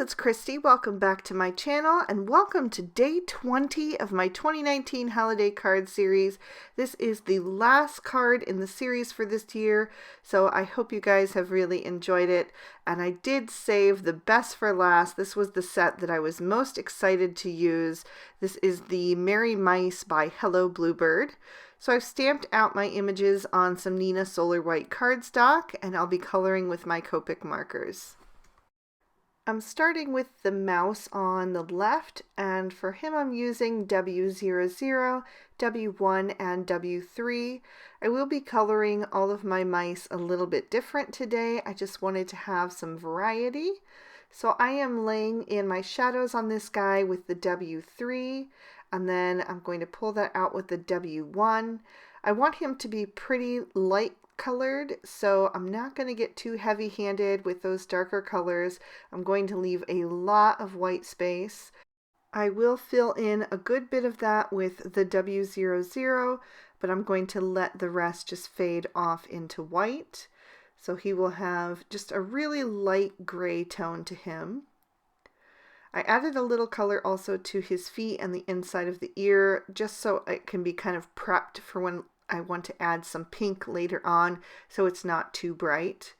it's Christy. Welcome back to my channel and welcome to day 20 of my 2019 holiday card series. This is the last card in the series for this year, so I hope you guys have really enjoyed it. And I did save the best for last. This was the set that I was most excited to use. This is the Merry Mice by Hello Bluebird. So I've stamped out my images on some Nina Solar White cardstock and I'll be coloring with my Copic markers. I'm starting with the mouse on the left, and for him I'm using W00, W1, and W3. I will be coloring all of my mice a little bit different today. I just wanted to have some variety. So I am laying in my shadows on this guy with the W3, and then I'm going to pull that out with the W1. I want him to be pretty light colored, so I'm not going to get too heavy-handed with those darker colors. I'm going to leave a lot of white space. I will fill in a good bit of that with the W00, but I'm going to let the rest just fade off into white. So he will have just a really light gray tone to him. I added a little color also to his feet and the inside of the ear, just so it can be kind of prepped for when I want to add some pink later on, so it's not too bright.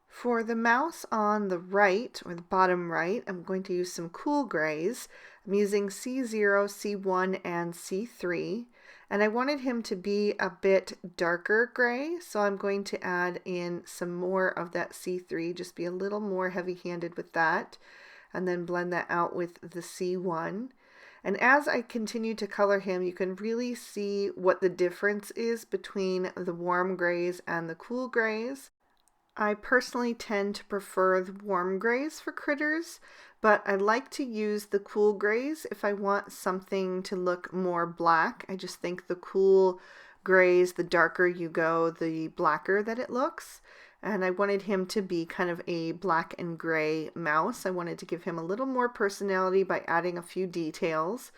For the mouse on the right, or the bottom right, I'm going to use some cool grays. I'm using C0, C1, and C3, and I wanted him to be a bit darker gray, so I'm going to add in some more of that C3, just be a little more heavy-handed with that, and then blend that out with the C1. And as I continue to color him, you can really see what the difference is between the warm grays and the cool grays. I personally tend to prefer the warm grays for critters, but I like to use the cool grays if I want something to look more black. I just think the cool grays, the darker you go, the blacker that it looks. And I wanted him to be kind of a black and gray mouse. I wanted to give him a little more personality by adding a few details.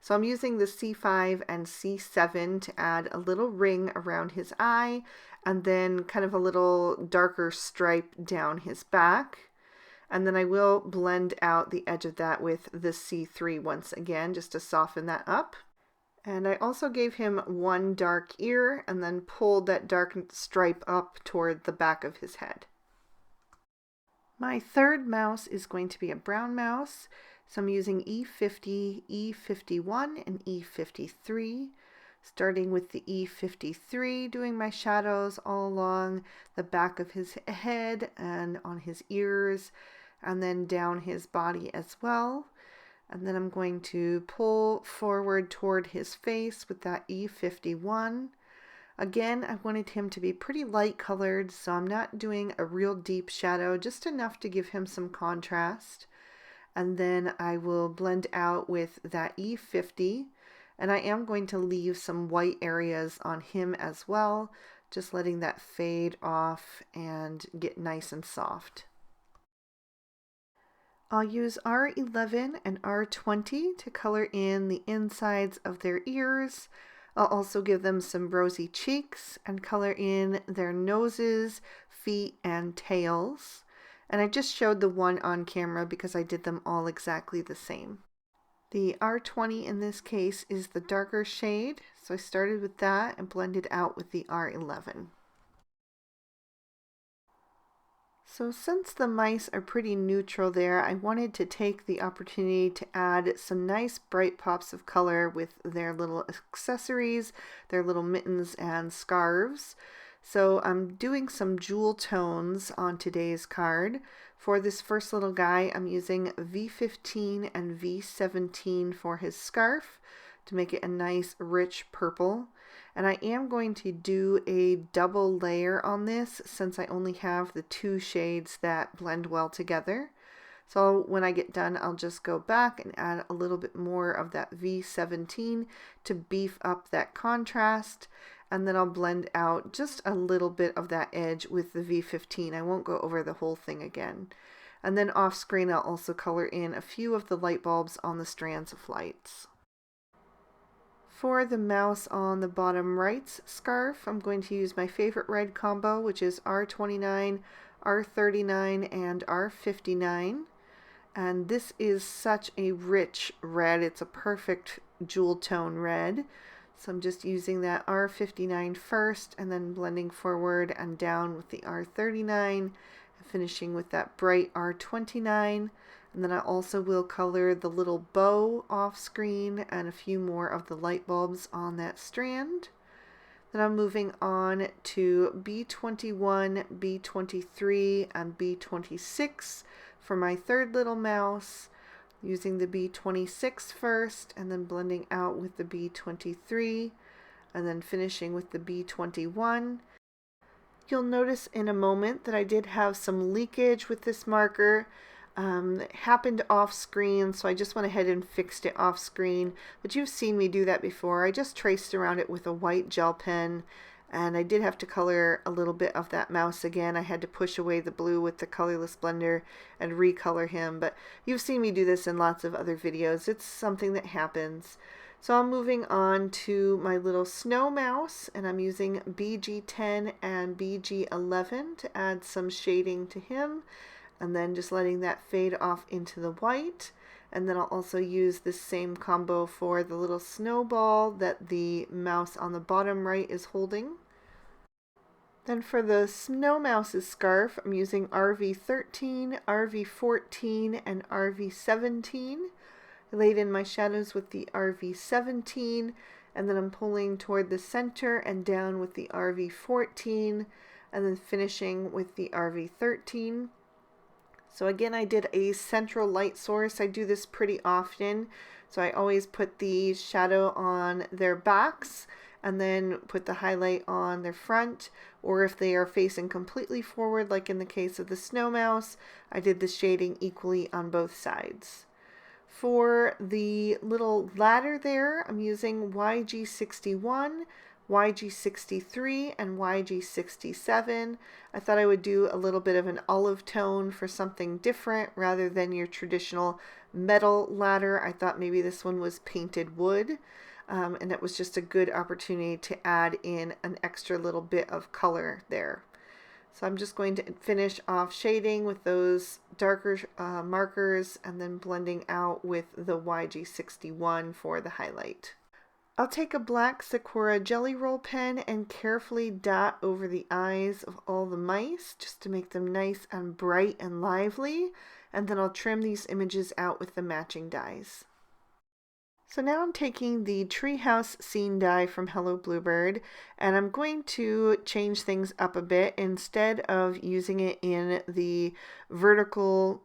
So I'm using the C5 and C7 to add a little ring around his eye and then kind of a little darker stripe down his back. And then I will blend out the edge of that with the C3 once again, just to soften that up. And I also gave him one dark ear and then pulled that dark stripe up toward the back of his head. My third mouse is going to be a brown mouse. So I'm using E50, E51, and E53. Starting with the E53, doing my shadows all along the back of his head and on his ears, and then down his body as well. And then I'm going to pull forward toward his face with that E51. Again, I wanted him to be pretty light colored, so I'm not doing a real deep shadow, just enough to give him some contrast. And then I will blend out with that E50, and I am going to leave some white areas on him as well, just letting that fade off and get nice and soft. I'll use R11 and R20 to color in the insides of their ears. I'll also give them some rosy cheeks and color in their noses, feet, and tails. And I just showed the one on camera because I did them all exactly the same. The R20 in this case is the darker shade, so I started with that and blended out with the R11. So since the mice are pretty neutral there, I wanted to take the opportunity to add some nice bright pops of color with their little accessories, their little mittens and scarves. So I'm doing some jewel tones on today's card. For this first little guy, I'm using V15 and V17 for his scarf to make it a nice rich purple. And I am going to do a double layer on this since I only have the two shades that blend well together. So when I get done, I'll just go back and add a little bit more of that V17 to beef up that contrast. And then I'll blend out just a little bit of that edge with the V15. I won't go over the whole thing again. And then off screen, I'll also color in a few of the light bulbs on the strands of lights. For the mouse on the bottom right's scarf, I'm going to use my favorite red combo, which is R29, R39, and R59. And this is such a rich red. It's a perfect jewel tone red. So I'm just using that R59 first and then blending forward and down with the R39 and finishing with that bright R29. And then I also will color the little bow off screen and a few more of the light bulbs on that strand. Then I'm moving on to B21, B23, and B26 for my third little mouse, using the B26 first and then blending out with the B23 and then finishing with the B21. You'll notice in a moment that I did have some leakage with this marker. It happened off screen, so I just went ahead and fixed it off screen, but you've seen me do that before. I just traced around it with a white gel pen, and I did have to color a little bit of that mouse again. I had to push away the blue with the colorless blender and recolor him, but you've seen me do this in lots of other videos. It's something that happens. So I'm moving on to my little snow mouse, and I'm using BG10 and BG11 to add some shading to him, and then just letting that fade off into the white. And then I'll also use this same combo for the little snowball that the mouse on the bottom right is holding. Then for the snow mouse's scarf, I'm using RV13, RV14, and RV17. I laid in my shadows with the RV17, and then I'm pulling toward the center and down with the RV14, and then finishing with the RV13. So again, I did a central light source. I do this pretty often. So I always put the shadow on their backs and then put the highlight on their front. Or if they are facing completely forward, like in the case of the snow mouse, I did the shading equally on both sides. For the little ladder there, I'm using YG61, YG63, and YG67. I thought I would do a little bit of an olive tone for something different rather than your traditional metal ladder. I thought maybe this one was painted wood, and it was just a good opportunity to add in an extra little bit of color there. So I'm just going to finish off shading with those darker markers and then blending out with the YG61 for the highlight. I'll take a black Sakura Jelly Roll pen and carefully dot over the eyes of all the mice just to make them nice and bright and lively, and then I'll trim these images out with the matching dies. So now I'm taking the Treehouse scene die from Hello Bluebird, and I'm going to change things up a bit. Instead of using it in the vertical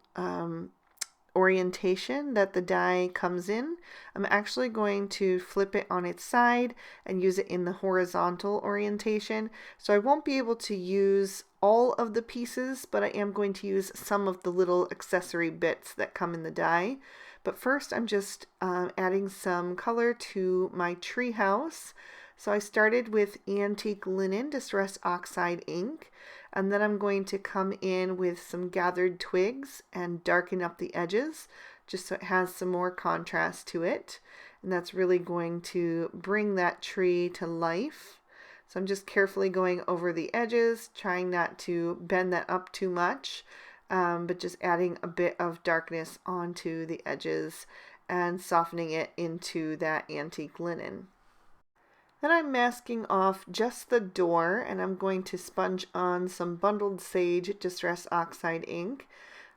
orientation that the die comes in, I'm actually going to flip it on its side and use it in the horizontal orientation. So I won't be able to use all of the pieces, but I am going to use some of the little accessory bits that come in the die. But first I'm just adding some color to my treehouse. So I started with Antique Linen Distress Oxide ink, and then I'm going to come in with some gathered twigs and darken up the edges just so it has some more contrast to it. And that's really going to bring that tree to life. So I'm just carefully going over the edges, trying not to bend that up too much, but just adding a bit of darkness onto the edges and softening it into that antique linen. Then I'm masking off just the door, and I'm going to sponge on some Bundled Sage Distress Oxide ink.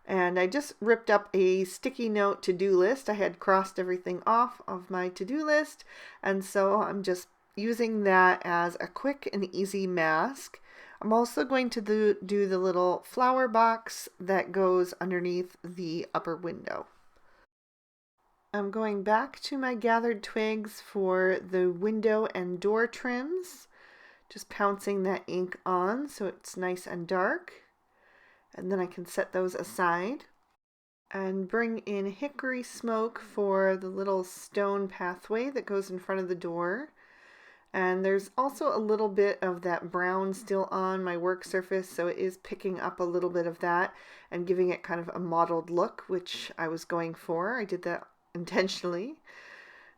And I just ripped up a sticky note to-do list. I had crossed everything off of my to-do list, and so I'm just using that as a quick and easy mask. I'm also going to do the little flower box that goes underneath the upper window. I'm going back to my gathered twigs for the window and door trims, just pouncing that ink on so it's nice and dark, and then I can set those aside and bring in hickory smoke for the little stone pathway that goes in front of the door. And there's also a little bit of that brown still on my work surface, so it is picking up a little bit of that and giving it kind of a mottled look, which I was going for. I did that intentionally.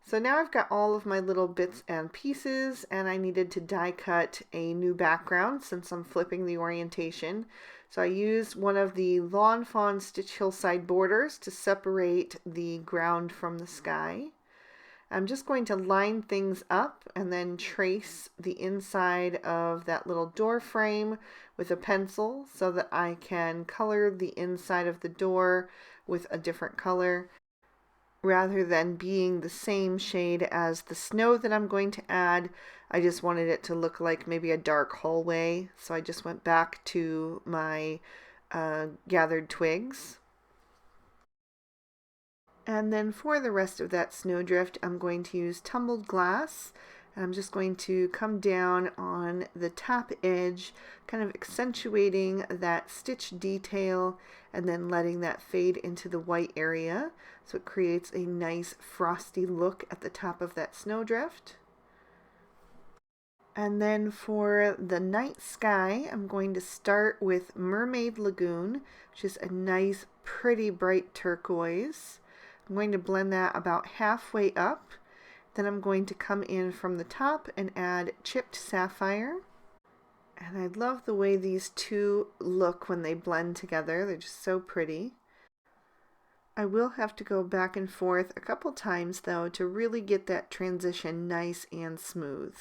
So now I've got all of my little bits and pieces, and I needed to die cut a new background since I'm flipping the orientation. So I used one of the Lawn Fawn Stitch Hillside borders to separate the ground from the sky. I'm just going to line things up and then trace the inside of that little door frame with a pencil so that I can color the inside of the door with a different color rather than being the same shade as the snow that I'm going to add. I just wanted it to look like maybe a dark hallway, so I just went back to my gathered twigs. And then for the rest of that snowdrift, I'm going to use tumbled glass. And I'm just going to come down on the top edge, kind of accentuating that stitch detail and then letting that fade into the white area. So it creates a nice frosty look at the top of that snowdrift. And then for the night sky, I'm going to start with Mermaid Lagoon, which is a nice, pretty bright turquoise. I'm going to blend that about halfway up. Then I'm going to come in from the top and add chipped sapphire. And I love the way these two look when they blend together. They're just so pretty. I will have to go back and forth a couple times though to really get that transition nice and smooth.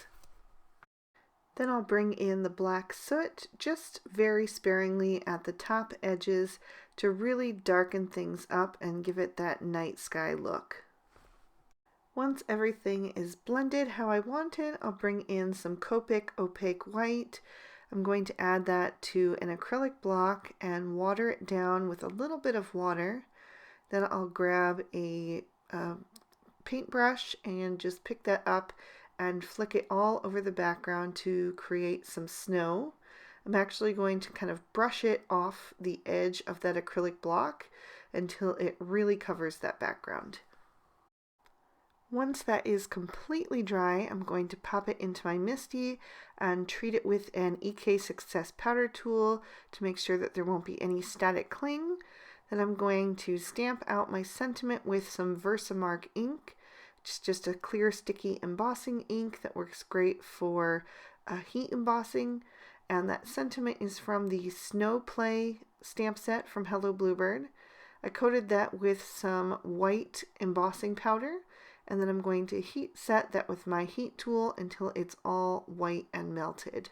Then I'll bring in the black soot just very sparingly at the top edges to really darken things up and give it that night sky look. Once everything is blended how I want it, I'll bring in some Copic opaque white. I'm going to add that to an acrylic block and water it down with a little bit of water. Then I'll grab a paintbrush and just pick that up and flick it all over the background to create some snow. I'm actually going to kind of brush it off the edge of that acrylic block until it really covers that background. Once that is completely dry, I'm going to pop it into my Misty and treat it with an EK Success powder tool to make sure that there won't be any static cling. Then I'm going to stamp out my sentiment with some Versamark ink. It's just a clear sticky embossing ink that works great for heat embossing. And that sentiment is from the Snow Play stamp set from Hello Bluebird. I coated that with some white embossing powder, and then I'm going to heat set that with my heat tool until it's all white and melted.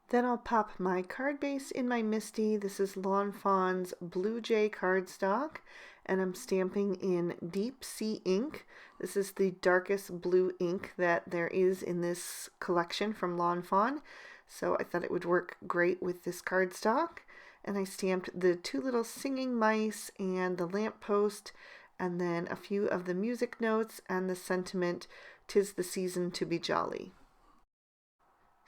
Then I'll pop my card base in my Misty. This is Lawn Fawn's Blue Jay cardstock, and I'm stamping in Deep Sea ink. This is the darkest blue ink that there is in this collection from Lawn Fawn, so I thought it would work great with this cardstock. And I stamped the two little singing mice and the lamppost, and then a few of the music notes and the sentiment, "'Tis the season to be jolly."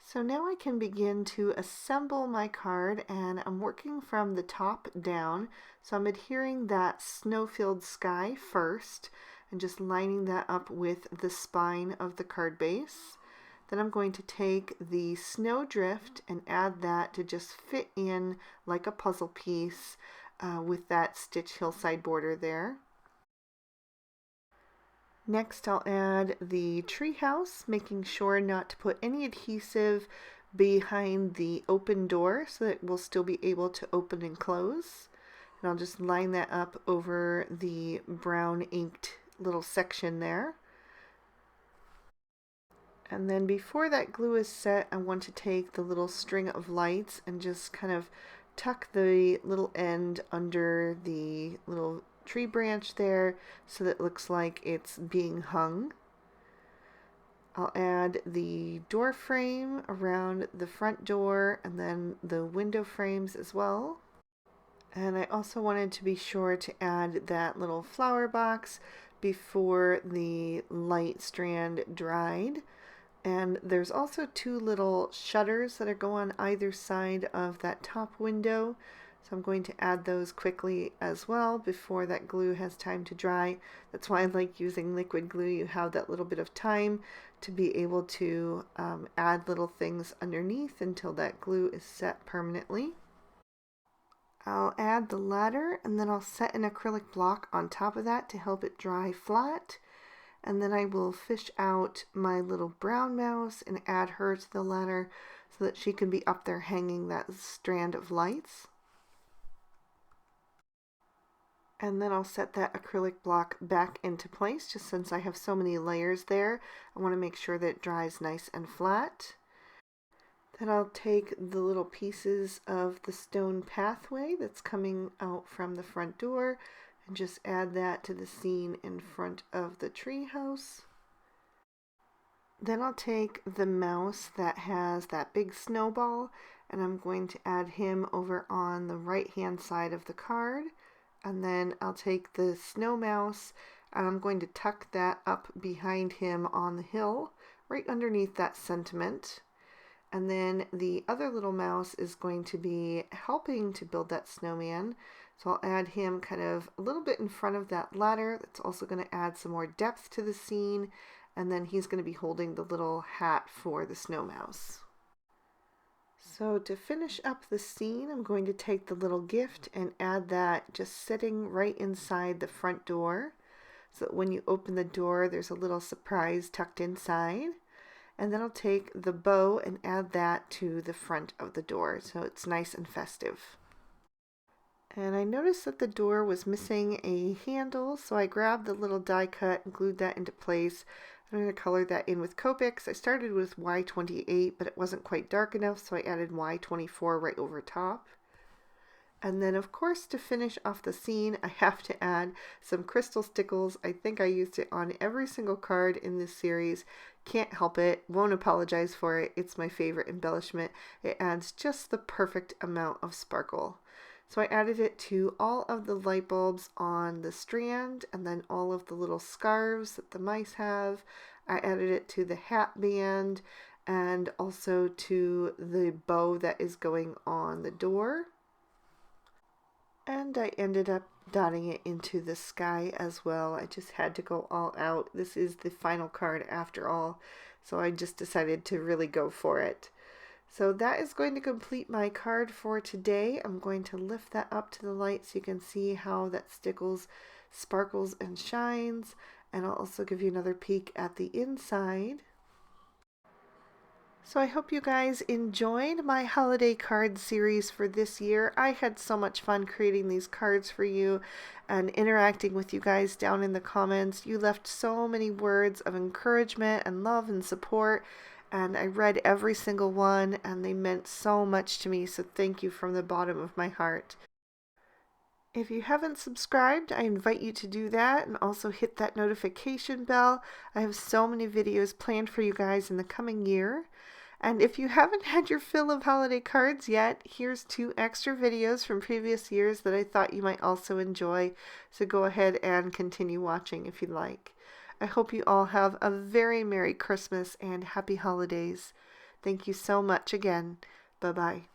So now I can begin to assemble my card, and I'm working from the top down. So I'm adhering that snow-filled sky first and just lining that up with the spine of the card base. Then I'm going to take the snowdrift and add that to just fit in like a puzzle piece with that stitch hillside border there. Next I'll add the treehouse, making sure not to put any adhesive behind the open door so that we'll still be able to open and close. And I'll just line that up over the brown inked little section there. And then before that glue is set, I want to take the little string of lights and just kind of tuck the little end under the little tree branch there so that it looks like it's being hung. I'll add the door frame around the front door and then the window frames as well. And I also wanted to be sure to add that little flower box before the light strand dried. And there's also two little shutters that go on either side of that top window. So I'm going to add those quickly as well before that glue has time to dry. That's why I like using liquid glue. You have that little bit of time to be able to add little things underneath until that glue is set permanently. I'll add the ladder, and then I'll set an acrylic block on top of that to help it dry flat. And then I will fish out my little brown mouse and add her to the ladder so that she can be up there hanging that strand of lights. And then I'll set that acrylic block back into place, just since I have so many layers there. I want to make sure that it dries nice and flat. Then I'll take the little pieces of the stone pathway that's coming out from the front door and just add that to the scene in front of the treehouse. Then I'll take the mouse that has that big snowball, and I'm going to add him over on the right hand side of the card. And then I'll take the snow mouse and I'm going to tuck that up behind him on the hill, right underneath that sentiment. And then the other little mouse is going to be helping to build that snowman. So I'll add him kind of a little bit in front of that ladder. That's also going to add some more depth to the scene. And then he's going to be holding the little hat for the snow mouse. So to finish up the scene, I'm going to take the little gift and add that just sitting right inside the front door. So that when you open the door, there's a little surprise tucked inside. And then I'll take the bow and add that to the front of the door so it's nice and festive. And I noticed that the door was missing a handle, so I grabbed the little die cut and glued that into place. I'm going to color that in with Copic. I started with Y28, but it wasn't quite dark enough, so I added Y24 right over top. And then, of course, to finish off the scene, I have to add some crystal stickles. I think I used it on every single card in this series. Can't help it. Won't apologize for it. It's my favorite embellishment. It adds just the perfect amount of sparkle. So I added it to all of the light bulbs on the strand, and then all of the little scarves that the mice have. I added it to the hat band and also to the bow that is going on the door. And I ended up dotting it into the sky as well. I just had to go all out. This is the final card after all, so I just decided to really go for it. So that is going to complete my card for today. I'm going to lift that up to the light so you can see how that sparkles and shines. And I'll also give you another peek at the inside. So I hope you guys enjoyed my holiday card series for this year. I had so much fun creating these cards for you and interacting with you guys down in the comments. You left so many words of encouragement and love and support, and I read every single one, and they meant so much to me, so thank you from the bottom of my heart. If you haven't subscribed, I invite you to do that and also hit that notification bell. I have so many videos planned for you guys in the coming year. And if you haven't had your fill of holiday cards yet, here's 2 extra videos from previous years that I thought you might also enjoy. So go ahead and continue watching if you'd like. I hope you all have a very Merry Christmas and Happy Holidays. Thank you so much again. Bye-bye.